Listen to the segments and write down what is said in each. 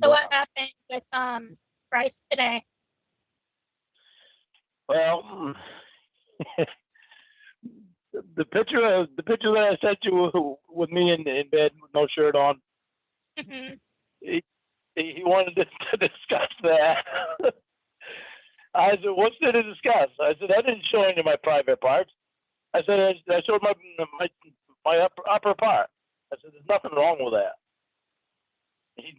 So what happened with Bryce today? Well, the picture that I sent you with me in bed with no shirt on, Hmm. he wanted to discuss that. I said, "What's there to discuss?" I said, "I didn't show any of my private parts." I said, "I showed my upper part." I said, "There's nothing wrong with that."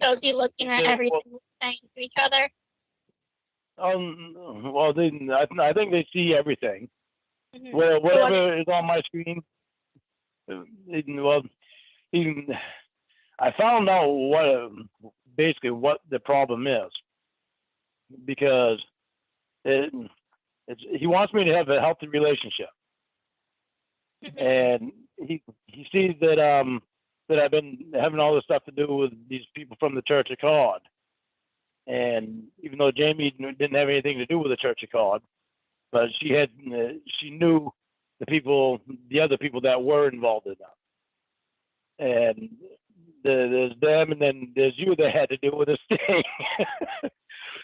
So is he looking at said, everything we're saying to each other? well, I think they see everything. Hmm. Well, So what whatever is on my screen. Well, he, I found out basically what the problem is, because he wants me to have a healthy relationship, and he sees that I've been having all this stuff to do with these people from the Church of God, and even though Jamie didn't have anything to do with the Church of God, but she knew the other people that were involved in that, and there's them, and then there's you that had to do with this thing.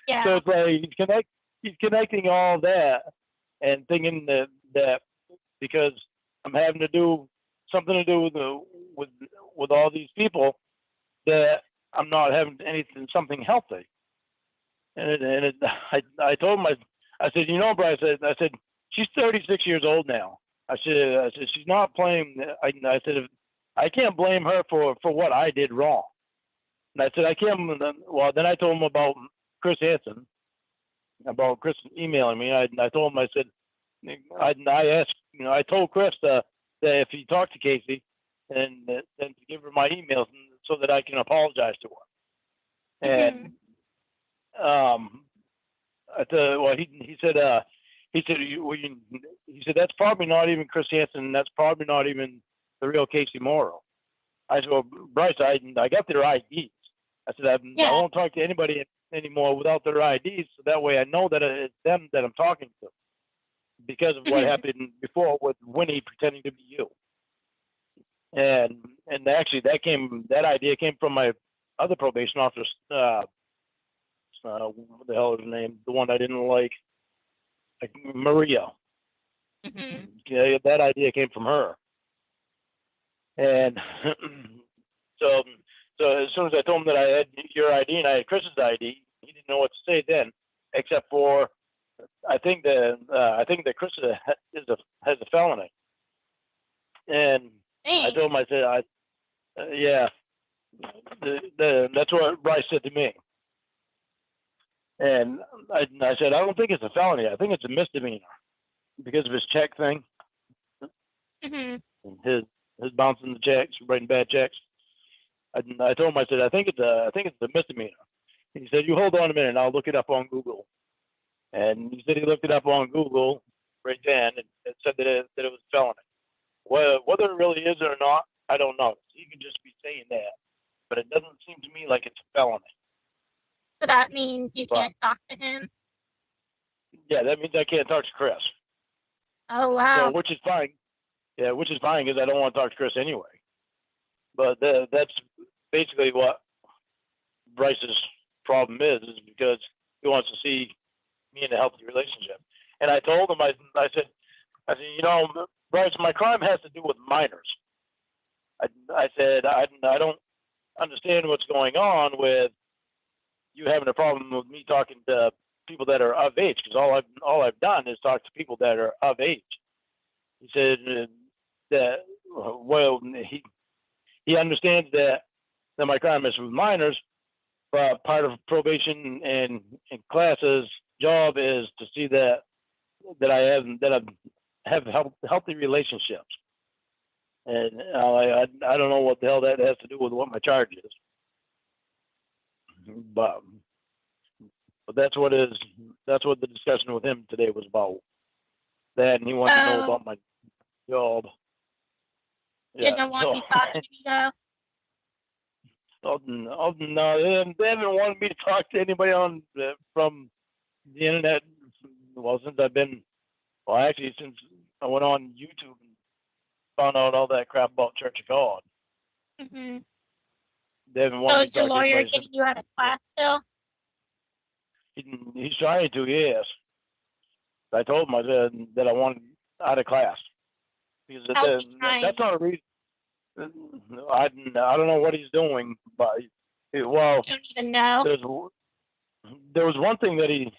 Yeah. So it's like he's connecting all that and thinking that because I'm having to do something to do with all these people, that I'm not having something healthy. And I told him, I said, Bryce, I said she's 36 years old now. I said she's not playing. I said I can't blame her for what I did wrong. And I said I can't. Well, then I told him about Chris Hansen, about Chris emailing me. I told him, I said, I asked, I told Chris that if he talked to Casey, and then to give her my emails so that I can apologize to her. And he said he said that's probably not even Chris Hansen, and that's probably not even the real Casey Morrow. I said, well, Bryce, I got their IDs. I said, I won't talk to anybody anymore without their IDs, so that way I know that it's them that I'm talking to, because of what happened before with Winnie pretending to be you. And actually, that idea came from my other probation officer. What the hell is her name? The one I didn't like Maria. Yeah, that idea came from her. And so as soon as I told him that I had your ID and I had Chris's ID, he didn't know what to say then, except for I think that Chris has a felony. And I told him, I said, yeah, that's what Bryce said to me. And I said, I don't think it's a felony. I think it's a misdemeanor because of his check thing. His bouncing the checks, writing bad checks. I told him, I said, I think it's a misdemeanor. He said, you hold on a minute, and I'll look it up on Google. And he said he looked it up on Google right then, and it said that it was a felony. Whether it really is or not, I don't know. He could just be saying that, but it doesn't seem to me like it's a felony. So that means you can't talk to him? Yeah, that means I can't talk to Chris. Oh, wow. So, which is fine. Yeah, which is fine because I don't want to talk to Chris anyway. But that's basically what Bryce's problem is because he wants to see me in a healthy relationship. And I told him, I said, Bryce, my crime has to do with minors. I said, I don't understand what's going on with you having a problem with me talking to people that are of age, because all I've done is talk to people that are of age. He said that, well, he understands that my crime is with minors, but part of probation and classes job is to see that I have healthy relationships. And I don't know what the hell that has to do with what my charge is, but that's what the discussion with him today was about. That, and he wanted to know about my job. He doesn't want you talking to me though. No, they haven't wanted me to talk to anybody from the internet. Well, since since I went on YouTube and found out all that crap about Church of God. they haven't So wanted is to your talk to lawyer anybody since. getting you out of class still? He's trying to, yes. I told him that I wanted out of class because How's he trying? that's not a reason. I don't know what he's doing, but well, You don't even know. there was one thing that he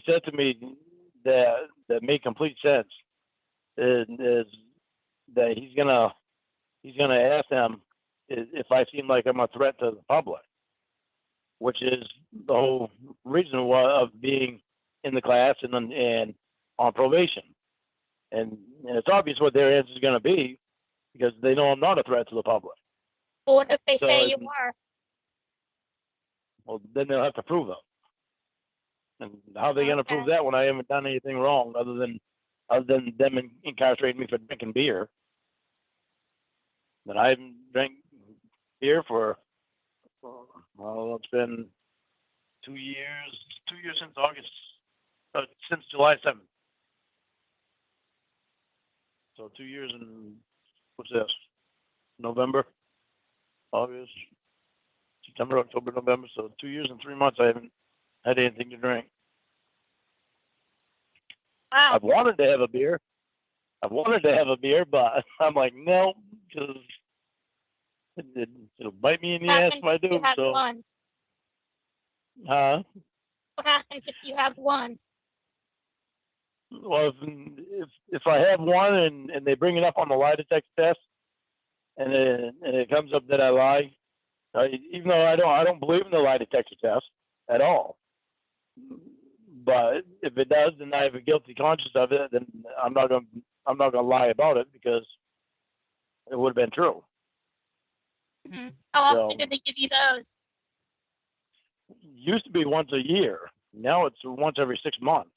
said to me that made complete sense. Is that he's gonna ask them if I seem like I'm a threat to the public, which is the whole reason of being in the class and on probation. And it's obvious what their answer is going to be because they know I'm not a threat to the public. Well, what if they So say you are? Well, then they'll have to prove it. And how are they going to prove that when I haven't done anything wrong other than them incarcerating me for drinking beer? That I haven't drank beer for, well, it's been 2 years. 2 years since August, since July 7th. So 2 years and what's this? November, August, September, October, November. So 2 years and 3 months I haven't had anything to drink. Wow. I've wanted to have a beer, but I'm like, no, because it'll bite me in the ass if I do. So, one? What happens if you have one? Well, if I have one and they bring it up on the lie detector test, and it comes up that I lie, even though I don't believe in the lie detector test at all. But if it does, then I have a guilty conscience of it. Then I'm not gonna lie about it because it would have been true. Mm-hmm. How often did they give you those? Used to be once a year. Now it's once every 6 months.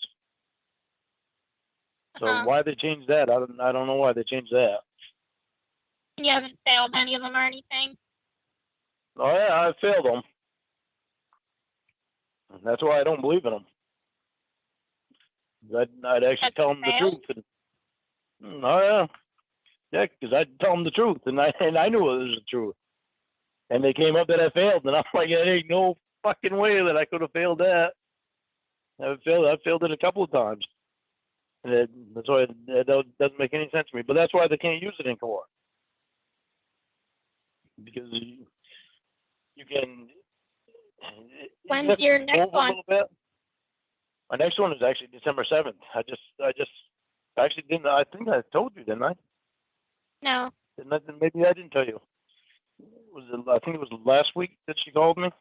So why they changed that? I don't know why they changed that. You haven't failed any of them or anything? Oh yeah, I failed them. That's why I don't believe in them. I'd actually tell them the truth. Oh yeah, because I'd tell them the truth, and I knew it was the truth. And they came up that I failed, and I'm like, there ain't no fucking way that I could have failed that. I failed it a couple of times. And that's why it doesn't make any sense to me. But that's why they can't use it in court. Because you can. When's your next one? My next one is actually December 7th. I actually didn't. I think I told you, didn't I? No. Maybe I didn't tell you. I think it was last week that she called me.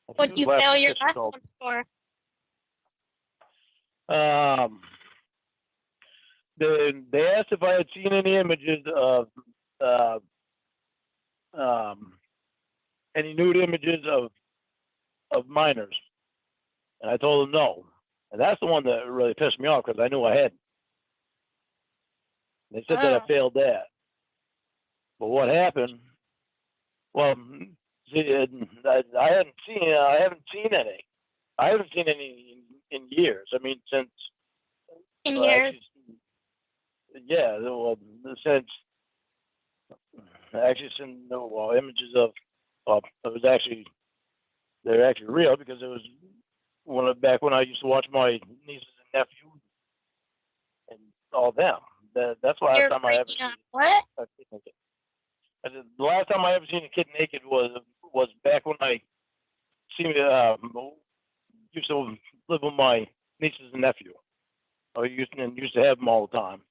What did you fail your last ones for? They asked if I had seen any images of any nude images of minors, and I told them no. And that's the one that really pissed me off because I knew I hadn't. They said that I failed that. But what happened? Well, see, I haven't seen any. I haven't seen any in years. I mean, since. In years. Yeah, well, since images of it was actually they're actually real because it was back when I used to watch my nieces and nephews and all them. That's the last time I ever seen what? a kid naked. The last time I ever seen a kid naked was back when I used to live with my nieces and nephew. I used to have them all the time.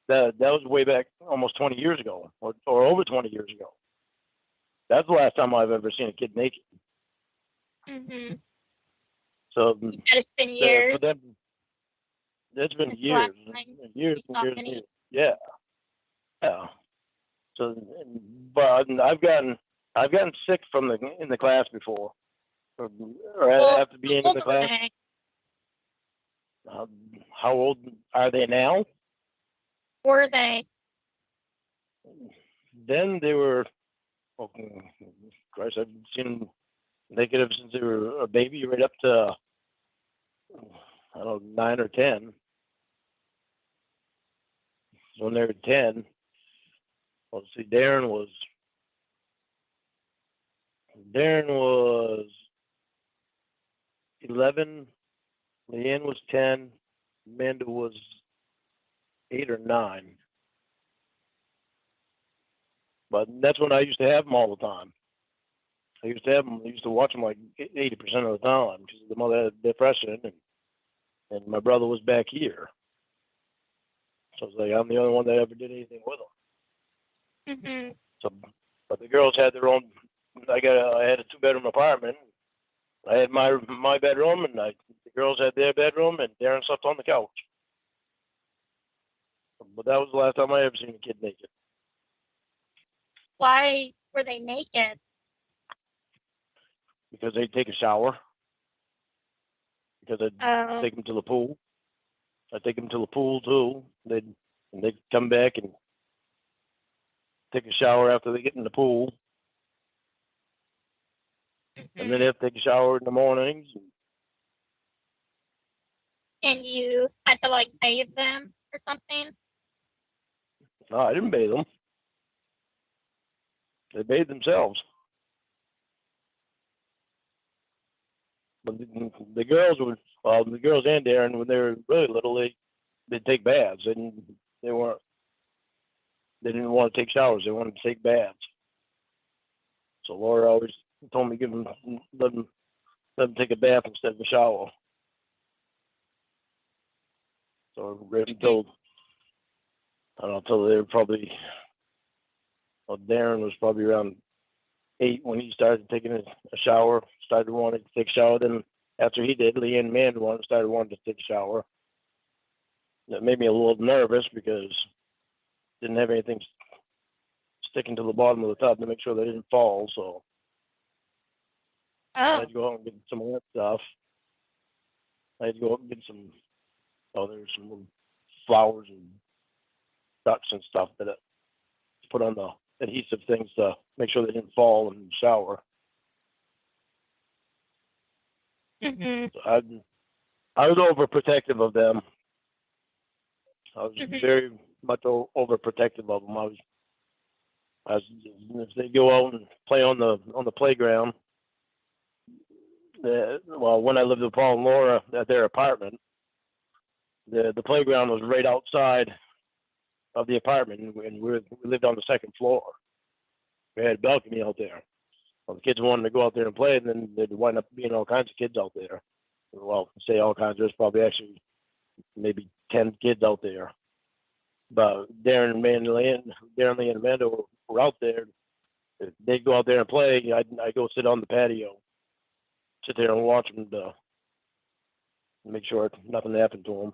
That was way back almost 20 years ago, or over 20 years ago. That's the last time I've ever seen a kid naked. Mm-hmm. So you said it's been years. For them, it's been years, years. Yeah. So, but I've gotten sick in the class before, or after being in the class. How old are they now? Were they? Then they were. Oh, Christ, I've seen them naked since they were a baby, right up to I don't know, 9 or 10. So when they were 10, well, see, Darren was Darren was 11, Leanne was 10, Amanda was 8 or 9. But that's when I used to have them all the time. I used to have them. I used to watch them like 80% of the time because the mother had depression, and my brother was back here. So it's like I'm the only one that ever did anything with them. Mm-hmm. So, but the girls had their own. I had a 2-bedroom apartment. I had my bedroom, and the girls had their bedroom, and Darren slept on the couch. But that was the last time I ever seen a kid naked. Why were they naked? Because they'd take a shower. Because I'd take them to the pool. I'd take them to the pool too. They'd come back and take a shower after they get in the pool. Mm-hmm. And then they have to take a shower in the mornings. And you had to like bathe them or something? No, I didn't bathe them. They bathed themselves. But the girls would, the girls and Darren, when they were really little, they'd take baths, and they didn't want to take showers. They wanted to take baths. So Laura always told me let them take a bath instead of a shower. So right until I don't know, until they were probably, well, Darren was probably around 8 when he started taking a shower, started wanting to take a shower. Then after he did, Leanne and Amanda started wanting to take a shower. That made me a little nervous because didn't have anything sticking to the bottom of the tub to make sure they didn't fall. So I had to go out and get some of that stuff. I had to go out and get some. Oh, there's some flowers and ducks and stuff that I put on the adhesive things to make sure they didn't fall in the shower. Mm-hmm. So I was overprotective of them. I was very much overprotective of them. I was if they go out and play on the playground. Well, when I lived with Paul and Laura at their apartment, the playground was right outside of the apartment, and we lived on the second floor. We had a balcony out there. Well, the kids wanted to go out there and play, and then there'd wind up being all kinds of kids out there. Well, say all kinds. There's probably actually maybe 10 kids out there. But Darren, Lee, and Amanda were out there. They'd go out there and play. I'd go sit on the patio, sit there and watch them to make sure nothing happened to them.